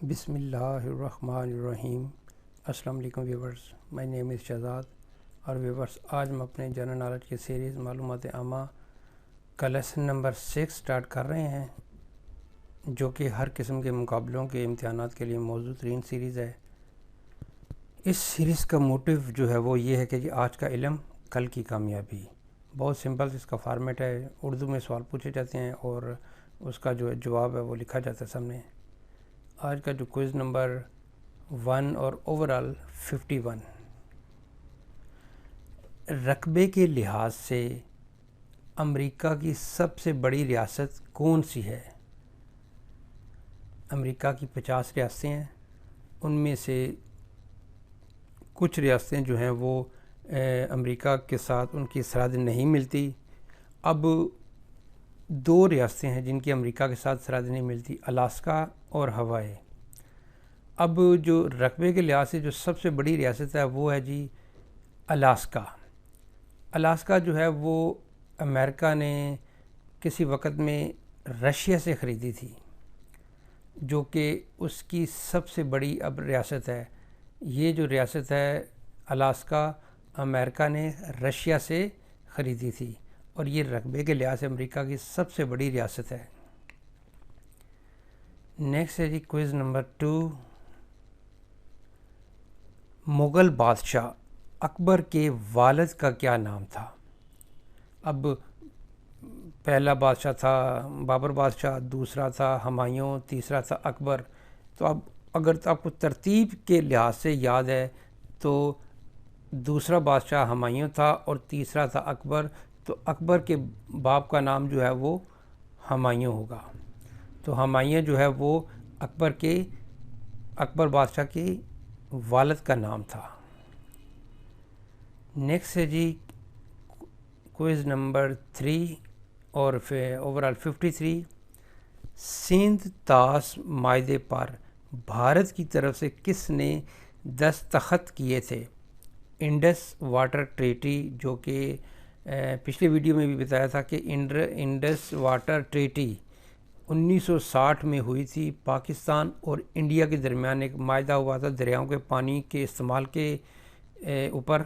بسم اللہ الرحمن الرحیم۔ السلام علیکم ویورز، مائی نیم از شہزاد۔ اور ویورز، آج ہم اپنے جنرل نالج کی سیریز معلومات عامہ کا لیسن نمبر 6 سٹارٹ کر رہے ہیں، جو کہ ہر قسم کے مقابلوں کے امتحانات کے لیے موزوں ترین سیریز ہے۔ اس سیریز کا موٹیو جو ہے وہ یہ ہے کہ آج کا علم کل کی کامیابی۔ بہت سمپل اس کا فارمیٹ ہے، اردو میں سوال پوچھے جاتے ہیں اور اس کا جو جواب ہے وہ لکھا جاتا ہے سامنے۔ آج کا جو کوئز نمبر 1 اور اوورال 51، رقبے کے لحاظ سے امریکہ کی سب سے بڑی ریاست کون سی ہے؟ امریکہ کی 50 ریاستیں ہیں، ان میں سے کچھ ریاستیں جو ہیں وہ امریکہ کے ساتھ ان کی سرحد نہیں ملتی۔ اب 2 ریاستیں ہیں جن کی امریکہ کے ساتھ سرحد نہیں ملتی، الاسکا اور ہوائی۔ اب جو رقبے کے لحاظ سے جو سب سے بڑی ریاست ہے وہ ہے جی الاسکا۔ الاسکا جو ہے وہ امریکہ نے کسی وقت میں رشیا سے خریدی تھی، جو کہ اس کی سب سے بڑی اب ریاست ہے۔ یہ جو ریاست ہے الاسکا، امریکہ نے رشیا سے خریدی تھی اور یہ رقبے کے لحاظ سے امریکہ کی سب سے بڑی ریاست ہے۔ نیکسٹ ہے جی کوئز نمبر 2، مغل بادشاہ اکبر کے والد کا کیا نام تھا؟ اب پہلا بادشاہ تھا بابر بادشاہ، دوسرا تھا ہمایوں، تیسرا تھا اکبر۔ تو اب اگر آپ کو ترتیب کے لحاظ سے یاد ہے تو دوسرا بادشاہ ہمایوں تھا اور تیسرا تھا اکبر، تو اکبر کے باپ کا نام جو ہے وہ ہمایوں ہوگا۔ تو ہمایوں جو ہے وہ اکبر بادشاہ کے والد کا نام تھا۔ نیکسٹ ہے جی کوئز نمبر 3 اور اوورال 53، سندھ طاس معاہدے پر بھارت کی طرف سے کس نے دستخط کیے تھے؟ انڈس واٹر ٹریٹی، جو کہ پچھلے ویڈیو میں بھی بتایا تھا کہ انڈس واٹر ٹریٹی 1960 میں ہوئی تھی۔ پاکستان اور انڈیا کے درمیان ایک معاہدہ ہوا تھا دریاؤں کے پانی کے استعمال کے اوپر۔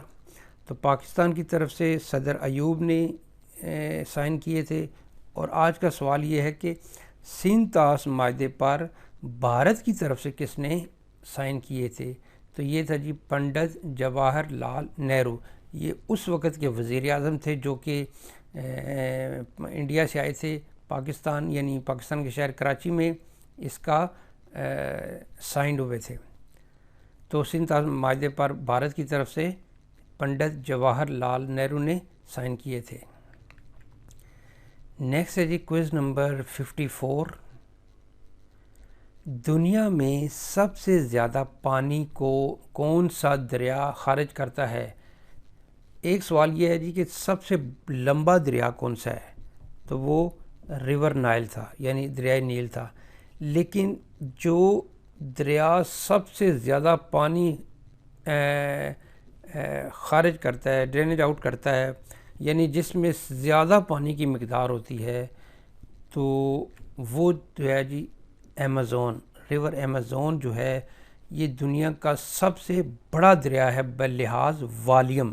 تو پاکستان کی طرف سے صدر ایوب نے سائن کیے تھے، اور آج کا سوال یہ ہے کہ سندھ طاس معاہدے پر بھارت کی طرف سے کس نے سائن کیے تھے؟ تو یہ تھا جی پنڈت جواہر لال نہرو۔ یہ اس وقت کے وزیر اعظم تھے جو کہ انڈیا سے آئے تھے پاکستان، یعنی پاکستان کے شہر کراچی میں اس کا سائنڈ ہوئے تھے۔ تو سندھ طاس معاہدے پر بھارت کی طرف سے پنڈت جواہر لال نہرو نے سائن کیے تھے۔ نیکسٹ ہے جی کوئز نمبر 54، دنیا میں سب سے زیادہ پانی کو کون سا دریا خارج کرتا ہے؟ ایک سوال یہ ہے جی کہ سب سے لمبا دریا کون سا ہے؟ تو وہ ریور نائل تھا، یعنی دریائے نیل تھا۔ لیکن جو دریا سب سے زیادہ پانی خارج کرتا ہے، ڈرینیج آؤٹ کرتا ہے، یعنی جس میں زیادہ پانی کی مقدار ہوتی ہے، تو وہ جو ہے جی ایمیزون، ریور ایمیزون جو ہے یہ دنیا کا سب سے بڑا دریا ہے بلحاظ والیوم۔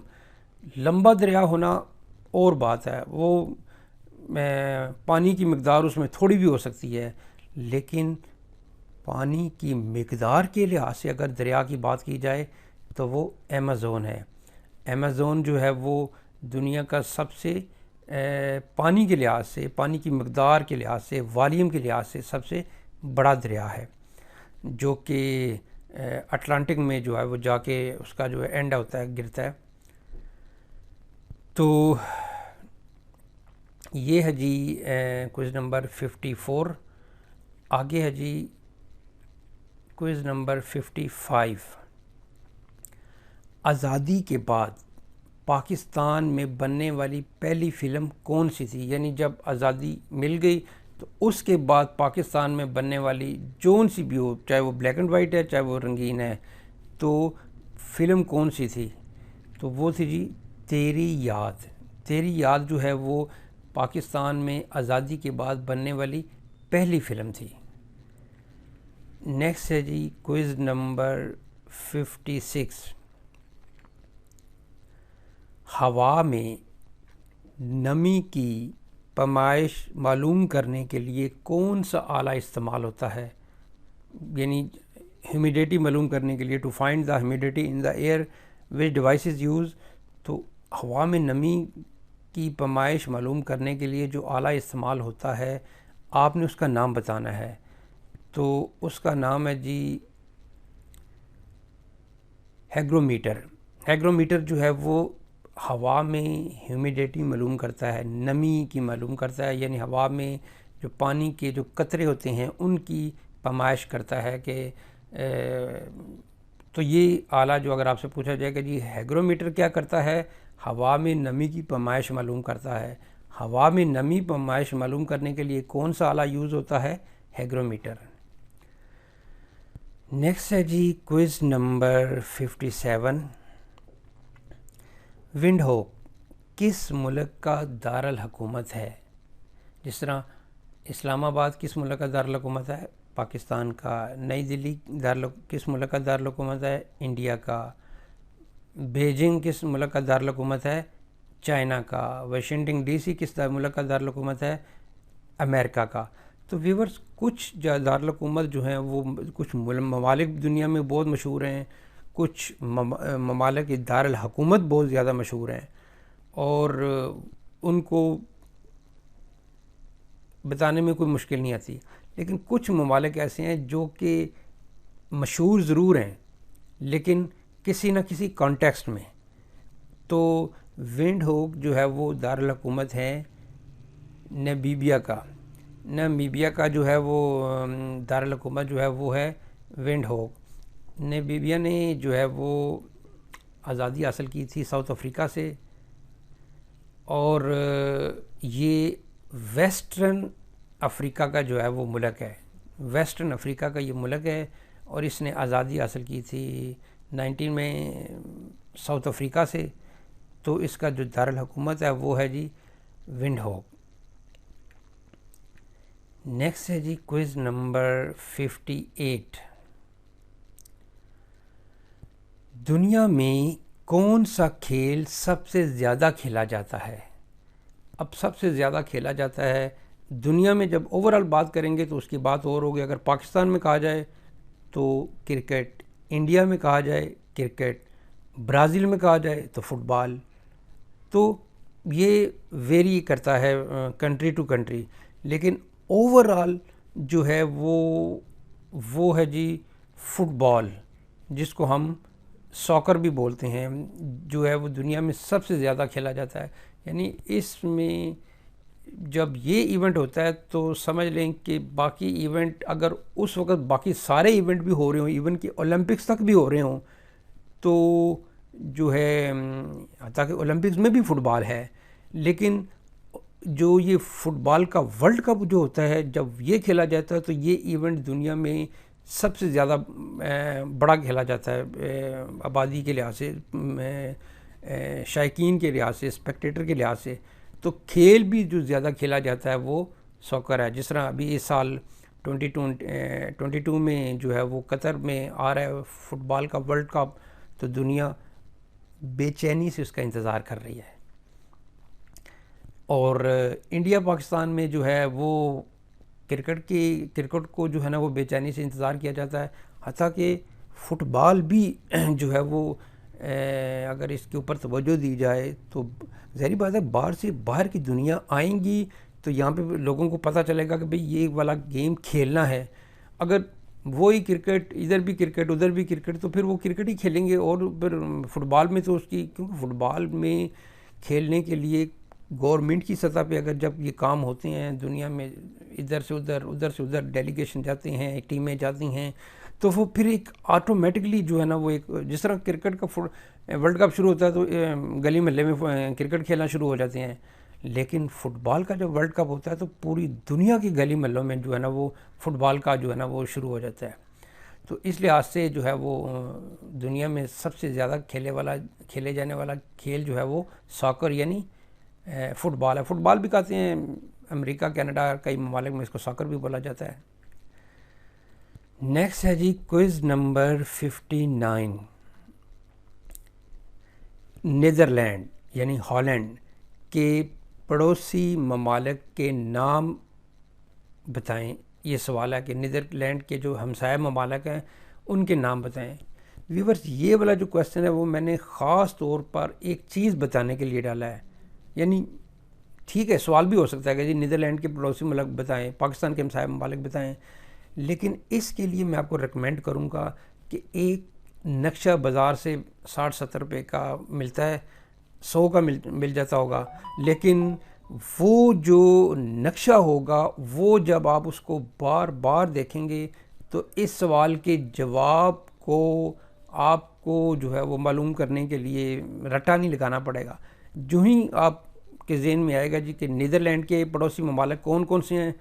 لمبا دریا ہونا اور بات ہے، وہ پانی کی مقدار اس میں تھوڑی بھی ہو سکتی ہے، لیکن پانی کی مقدار کے لحاظ سے اگر دریا کی بات کی جائے تو وہ ایمیزون ہے۔ ایمیزون جو ہے وہ دنیا کا سب سے پانی کے لحاظ سے، پانی کی مقدار کے لحاظ سے، والیوم کے لحاظ سے سب سے بڑا دریا ہے، جو کہ اٹلانٹک میں جو ہے وہ جا کے اس کا جو ہے اینڈ ہوتا ہے، گرتا ہے۔ تو یہ ہے جی کوئز نمبر 54۔ آگے ہے جی کوئز نمبر 55، آزادی کے بعد پاکستان میں بننے والی پہلی فلم کون سی تھی؟ یعنی جب آزادی مل گئی تو اس کے بعد پاکستان میں بننے والی جون سی بھی ہو، چاہے وہ بلیک اینڈ وائٹ ہے چاہے وہ رنگین ہے، تو فلم کون سی تھی؟ تو وہ تھی جی تیری یاد۔ تیری یاد جو ہے وہ پاکستان میں آزادی کے بعد بننے والی پہلی فلم تھی۔ نیکسٹ ہے جی کوئز نمبر 56. ہوا میں نمی کی پیمائش معلوم کرنے کے لیے کون سا آلہ استعمال ہوتا ہے؟ یعنی ہیومیڈیٹی معلوم کرنے کے لیے to find the humidity in the air وچ ڈیوائس از یوز. تو ہوا میں نمی کی پیمائش معلوم کرنے کے لیے جو آلہ استعمال ہوتا ہے آپ نے اس کا نام بتانا ہے. تو اس کا نام ہے جی ہیگرومیٹر. ہیگرومیٹر جو ہے وہ ہوا میں ہیومیڈیٹی معلوم کرتا ہے، نمی کی معلوم کرتا ہے، یعنی ہوا میں جو پانی کے جو قطرے ہوتے ہیں ان کی پیمائش کرتا ہے کہ تو یہ آلہ جو اگر آپ سے پوچھا جائے کہ جی ہیگرومیٹر کیا کرتا ہے، ہوا میں نمی کی پیمائش معلوم کرتا ہے. ہوا میں نمی پیمائش معلوم کرنے کے لیے کون سا آلہ یوز ہوتا ہے؟ ہیگرومیٹر. نیکسٹ ہے جی کوئز نمبر 57. ونڈ ہوک کس ملک کا دارالحکومت ہے؟ جس طرح اسلام آباد کس ملک کا دارالحکومت ہے؟ پاکستان کا. نئی دلی کس ملک کا دارالحکومت ہے؟ انڈیا کا. بیجنگ کس ملک کا دارالحکومت ہے؟ چائنا کا. واشنگٹن ڈی سی کس ملک کا دارالحکومت ہے؟ امریکہ کا. تو ویورز کچھ دارالحکومت جو ہیں وہ کچھ ممالک دنیا میں بہت مشہور ہیں، کچھ ممالک کی دارالحکومت بہت زیادہ مشہور ہیں اور ان کو بتانے میں کوئی مشکل نہیں آتی. لیکن کچھ ممالک ایسے ہیں جو کہ مشہور ضرور ہیں لیکن کسی نہ کسی کانٹیکسٹ میں. تو ونڈ ہوک جو ہے وہ دارالحکومت ہے نمیبیا کا. نمیبیا کا جو ہے وہ دارالحکومت جو ہے وہ ہے ونڈ ہوک. نمیبیا نے جو ہے وہ آزادی حاصل کی تھی ساؤتھ افریقہ سے، اور یہ ویسٹرن افریقہ کا جو ہے وہ ملک ہے. ویسٹرن افریقہ کا یہ ملک ہے اور اس نے آزادی حاصل کی تھی 19 میں ساؤتھ افریقہ سے. تو اس کا جو دارالحکومت ہے وہ ہے جی ونڈ ہوک. نیکسٹ ہے جی کوئز نمبر 58. دنیا میں کون سا کھیل سب سے زیادہ کھیلا جاتا ہے؟ اب سب سے زیادہ کھیلا جاتا ہے دنیا میں، جب اوورال بات کریں گے تو اس کی بات اور ہوگی. اگر پاکستان میں کہا جائے تو کرکٹ، انڈیا میں کہا جائے کرکٹ، برازیل میں کہا جائے تو فٹ بال. تو یہ ویری کرتا ہے کنٹری ٹو کنٹری، لیکن اوورال جو ہے وہ ہے جی فٹ بال، جس کو ہم ساکر بھی بولتے ہیں، جو ہے وہ دنیا میں سب سے زیادہ کھیلا جاتا ہے. یعنی اس میں جب یہ ایونٹ ہوتا ہے تو سمجھ لیں کہ باقی ایونٹ اگر اس وقت باقی سارے ایونٹ بھی ہو رہے ہوں، ایون کہ اولمپکس تک بھی ہو رہے ہوں، تو جو ہے حتیٰ کہ اولمپکس میں بھی فٹ بال ہے، لیکن جو یہ فٹ بال کا ورلڈ کپ جو ہوتا ہے جب یہ کھیلا جاتا ہے تو یہ ایونٹ دنیا میں سب سے زیادہ بڑا کھیلا جاتا ہے آبادی کے لحاظ سے، شائقین کے لحاظ سے، اسپیکٹیٹر کے لحاظ سے. تو کھیل بھی جو زیادہ کھیلا جاتا ہے وہ ساکر ہے. جس طرح ابھی اس سال 2022 میں جو ہے وہ قطر میں آ رہا ہے فٹ بال کا ورلڈ کپ، تو دنیا بے چینی سے اس کا انتظار کر رہی ہے. اور انڈیا پاکستان میں جو ہے وہ کرکٹ کو جو ہے نا وہ بے چینی سے انتظار کیا جاتا ہے. حتیٰ کہ فٹ بال بھی جو ہے وہ اگر اس کے اوپر توجہ دی جائے تو ظاہری بات ہے باہر سے باہر کی دنیا آئیں گی تو یہاں پہ لوگوں کو پتہ چلے گا کہ بھئی یہ والا گیم کھیلنا ہے. اگر وہی کرکٹ ادھر بھی کرکٹ ادھر بھی کرکٹ تو پھر وہ کرکٹ ہی کھیلیں گے. اور پھر فٹ بال میں تو اس کی، کیونکہ فٹ بال میں کھیلنے کے لیے گورنمنٹ کی سطح پہ اگر جب یہ کام ہوتے ہیں دنیا میں، ادھر سے ادھر ڈیلیگیشن جاتے ہیں، ٹیمیں جاتی ہیں، تو وہ پھر ایک آٹومیٹکلی جو ہے نا وہ ایک، جس طرح کرکٹ کا ورلڈ کپ شروع ہوتا ہے تو گلی محلے میں کرکٹ کھیلنا شروع ہو جاتے ہیں، لیکن فٹ بال کا جب ورلڈ کپ ہوتا ہے تو پوری دنیا کی گلی محلوں میں جو ہے نا وہ فٹ بال کا جو ہے نا وہ شروع ہو جاتا ہے. تو اس لحاظ سے جو ہے وہ دنیا میں سب سے زیادہ کھیلے جانے والا کھیل جو ہے وہ ساکر یعنی فٹ بال ہے. فٹ بال بھی کہتے ہیں، امریکہ، کینیڈا، کئی ممالک میں اس کو ساکر بھی بولا جاتا ہے. نیکسٹ ہے جی کوئز نمبر 59. نیدرلینڈ یعنی ہالینڈ کے پڑوسی ممالک کے نام بتائیں. یہ سوال ہے کہ نیدرلینڈ کے جو ہمسایہ ممالک ہیں ان کے نام بتائیں. ویورز یہ والا جو کویسچن ہے وہ میں نے خاص طور پر ایک چیز بتانے کے لیے ڈالا ہے. یعنی ٹھیک ہے سوال بھی ہو سکتا ہے کہ جی نیدرلینڈ کے پڑوسی ملک بتائیں, پاکستان کے ہمسایہ ممالک بتائیں, لیکن اس کے لیے میں آپ کو ریکمینڈ کروں گا کہ ایک نقشہ بازار سے 60-70 روپے کا ملتا ہے, 100 کا مل جاتا ہوگا, لیکن وہ جو نقشہ ہوگا وہ جب آپ اس کو بار بار دیکھیں گے تو اس سوال کے جواب کو آپ کو جو ہے وہ معلوم کرنے کے لیے رٹا نہیں لگانا پڑے گا. جو ہی آپ کے ذہن میں آئے گا جی کہ نیدرلینڈ کے پڑوسی ممالک کون کون سے ہیں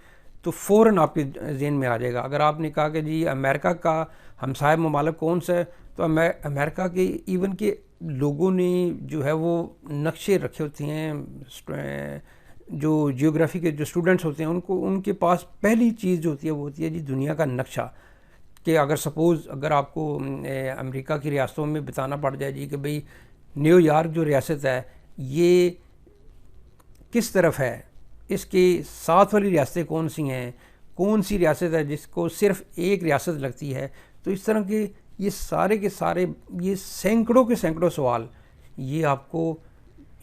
تو فوراً آپ کے ذہن میں آ جائے گا. اگر آپ نے کہا کہ جی امریکہ کا ہمسایہ ممالک کون سا ہے تو امریکہ کے ایون کہ لوگوں نے جو ہے وہ نقشے رکھے ہوتے ہیں, جو جیوگرافی کے جو اسٹوڈنٹس ہوتے ہیں ان کے پاس پہلی چیز جو ہوتی ہے وہ ہوتی ہے جی دنیا کا نقشہ. کہ اگر آپ کو امریکہ کی ریاستوں میں بتانا پڑ جائے جی کہ بھئی نیو یارک جو ریاست ہے یہ کس طرف ہے, اس کے ساتھ والی ریاستیں کون سی ہیں, کون سی ریاست ہے جس کو صرف ایک ریاست لگتی ہے. تو اس طرح کے یہ سارے کے سارے یہ سینکڑوں کے سینکڑوں سوال یہ آپ کو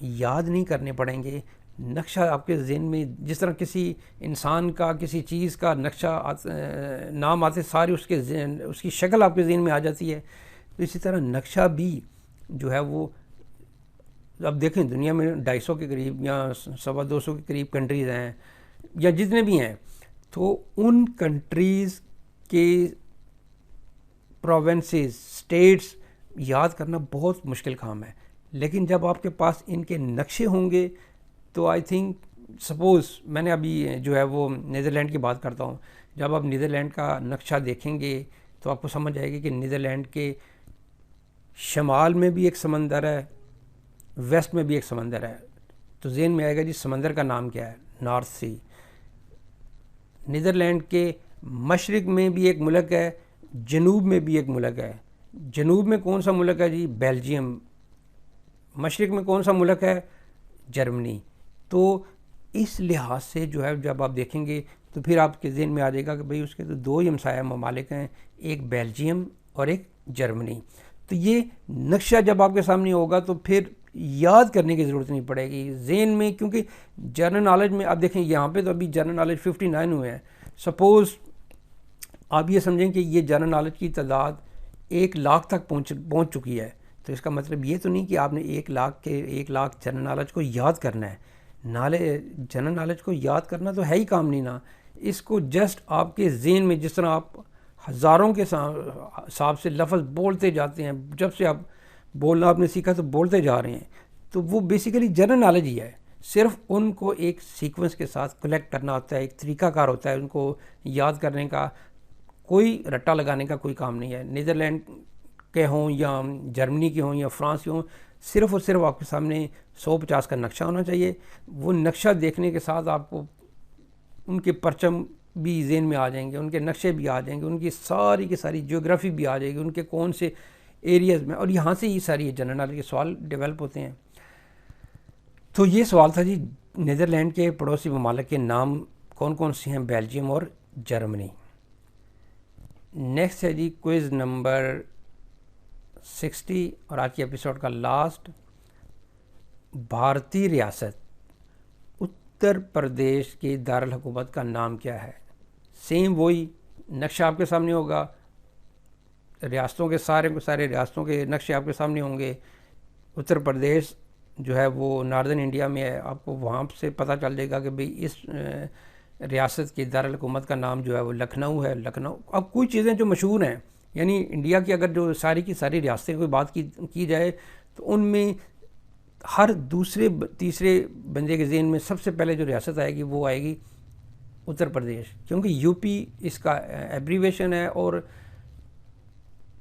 یاد نہیں کرنے پڑیں گے. نقشہ آپ کے ذہن میں جس طرح کسی انسان کا کسی چیز کا نقشہ نام آتے ساری اس کی شکل آپ کے ذہن میں آ جاتی ہے, تو اسی طرح نقشہ بھی جو ہے وہ اب دیکھیں دنیا میں 250 کے قریب یا 250 کے قریب کنٹریز ہیں یا جتنے بھی ہیں, تو ان کنٹریز کے پروونسز اسٹیٹس یاد کرنا بہت مشکل کام ہے. لیکن جب آپ کے پاس ان کے نقشے ہوں گے تو آئی تھنک سپوز میں نے ابھی جو ہے وہ نیدرلینڈ کی بات کرتا ہوں, جب آپ نیدرلینڈ کا نقشہ دیکھیں گے تو آپ کو سمجھ آئے گی کہ نیدرلینڈ کے شمال میں بھی ایک سمندر ہے, ویسٹ میں بھی ایک سمندر ہے. تو ذہن میں آئے گا جی سمندر کا نام کیا ہے, نارتھ سی. نیدرلینڈ کے مشرق میں بھی ایک ملک ہے, جنوب میں بھی ایک ملک ہے. جنوب میں کون سا ملک ہے جی, بیلجیم. مشرق میں کون سا ملک ہے, جرمنی. تو اس لحاظ سے جو ہے جب آپ دیکھیں گے تو پھر آپ کے ذہن میں آ جائے گا کہ بھئی اس کے تو 2 ہی ہمسایہ ممالک ہیں, ایک بیلجیم اور ایک جرمنی. تو یہ نقشہ جب آپ کے سامنے ہوگا تو پھر یاد کرنے کی ضرورت نہیں پڑے گی ذہن میں, کیونکہ جنرل نالج میں آپ دیکھیں یہاں پہ تو ابھی جنرل نالج 59 ہوئے ہیں. سپوز آپ یہ سمجھیں کہ یہ جنرل نالج کی تعداد 1 لاکھ تک پہنچ چکی ہے, تو اس کا مطلب یہ تو نہیں کہ آپ نے 1 لاکھ جنرل نالج کو یاد کرنا ہے. جنرل نالج کو یاد کرنا تو ہے ہی کام نہیں نا. اس کو جسٹ آپ کے ذہن میں جس طرح آپ ہزاروں کے حساب سے لفظ بولتے جاتے ہیں, جب سے آپ بولنا آپ نے سیکھا تو بولتے جا رہے ہیں, تو وہ بیسیکلی جنرل نالج ہی ہے. صرف ان کو ایک سیکوینس کے ساتھ کلیکٹ کرنا ہوتا ہے, ایک طریقہ کار ہوتا ہے ان کو یاد کرنے کا, کوئی رٹا لگانے کا کوئی کام نہیں ہے. نیدرلینڈ کے ہوں یا جرمنی کے ہوں یا فرانس کے ہوں, صرف اور صرف آپ کے سامنے 150 کا نقشہ ہونا چاہیے. وہ نقشہ دیکھنے کے ساتھ آپ کو ان کے پرچم بھی ذہن میں آ جائیں گے, ان کے نقشے بھی آ جائیں گے, ان کی ساری کی ساری جیوگرافی بھی آ جائے گی, ان کے کون سے ایریاز میں, اور یہاں سے یہ ساری جنرل نالج کے سوال ڈیولپ ہوتے ہیں. تو یہ سوال تھا جی نیدرلینڈ کے پڑوسی ممالک کے نام کون کون سے ہیں, بیلجیم اور جرمنی. نیکسٹ ہے جی کوئز نمبر 60 اور آج کی ایپیسوڈ کا لاسٹ. بھارتی ریاست اتر پردیش کے دارالحکومت کا نام کیا ہے؟ سیم وہی نقشہ آپ کے سامنے ہوگا, ریاستوں کے سارے ریاستوں کے نقشے آپ کے سامنے ہوں گے. اتر پردیش جو ہے وہ ناردرن انڈیا میں ہے, آپ کو وہاں سے پتہ چل جائے گا کہ بھئی اس ریاست کے دارالحکومت کا نام جو ہے وہ لکھنؤ ہے. لکھنؤ, اب کوئی چیزیں جو مشہور ہیں, یعنی انڈیا کی اگر جو ساری کی ساری ریاستیں کوئی بات کی جائے تو ان میں ہر دوسرے تیسرے بندے کے ذہن میں سب سے پہلے جو ریاست آئے گی وہ آئے گی اتر پردیش, کیونکہ یو پی اس کا ایبریویشن ہے. اور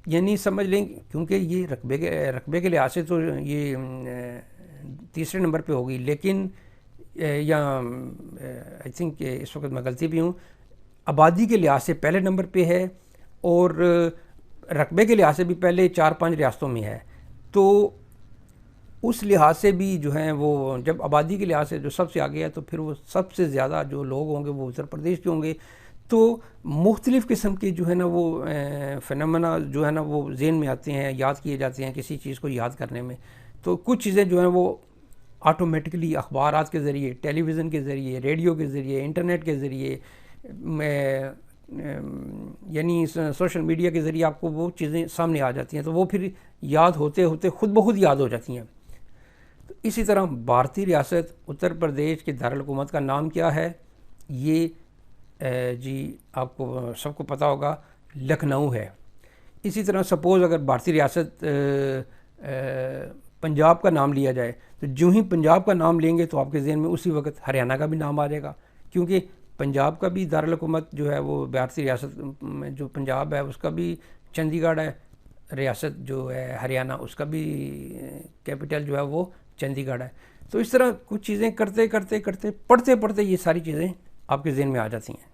یعنی سمجھ لیں کیونکہ یہ رقبے کے لحاظ سے تو یہ تیسرے نمبر پہ ہوگی, لیکن یا آئی تھنک اس وقت میں غلطی بھی ہوں, آبادی کے لحاظ سے پہلے نمبر پہ ہے اور رقبے کے لحاظ سے بھی پہلے 4-5 ریاستوں میں ہے. تو اس لحاظ سے بھی جو ہیں وہ جب آبادی کے لحاظ سے جو سب سے آگے ہے تو پھر وہ سب سے زیادہ جو لوگ ہوں گے وہ اتر پردیش کے ہوں گے. تو مختلف قسم کے جو ہے نا وہ فنامنا جو ہے نا وہ ذہن میں آتے ہیں, یاد کیے جاتے ہیں کسی چیز کو یاد کرنے میں. تو کچھ چیزیں جو ہیں وہ آٹومیٹکلی اخبارات کے ذریعے, ٹیلی ویژن کے ذریعے, ریڈیو کے ذریعے, انٹرنیٹ کے ذریعے, یعنی سوشل میڈیا کے ذریعے آپ کو وہ چیزیں سامنے آ جاتی ہیں, تو وہ پھر یاد ہوتے ہوتے خود بخود یاد ہو جاتی ہیں. تو اسی طرح بھارتی ریاست اتر پردیش کے دارالحکومت کا نام کیا ہے؟ یہ جی آپ کو سب کو پتہ ہوگا, لکھنؤ ہے. اسی طرح سپوز اگر بھارتی ریاست پنجاب کا نام لیا جائے تو جو ہی پنجاب کا نام لیں گے تو آپ کے ذہن میں اسی وقت ہریانہ کا بھی نام آ جائے گا, کیونکہ پنجاب کا بھی دارالحکومت جو ہے وہ بھارتی ریاست میں جو پنجاب ہے اس کا بھی چندی گڑھ ہے, ریاست جو ہے ہریانہ اس کا بھی کیپٹل جو ہے وہ چندی گڑھ ہے. تو اس طرح کچھ چیزیں کرتے کرتے پڑھتے یہ ساری چیزیں آپ کے ذہن میں آ جاتی ہیں.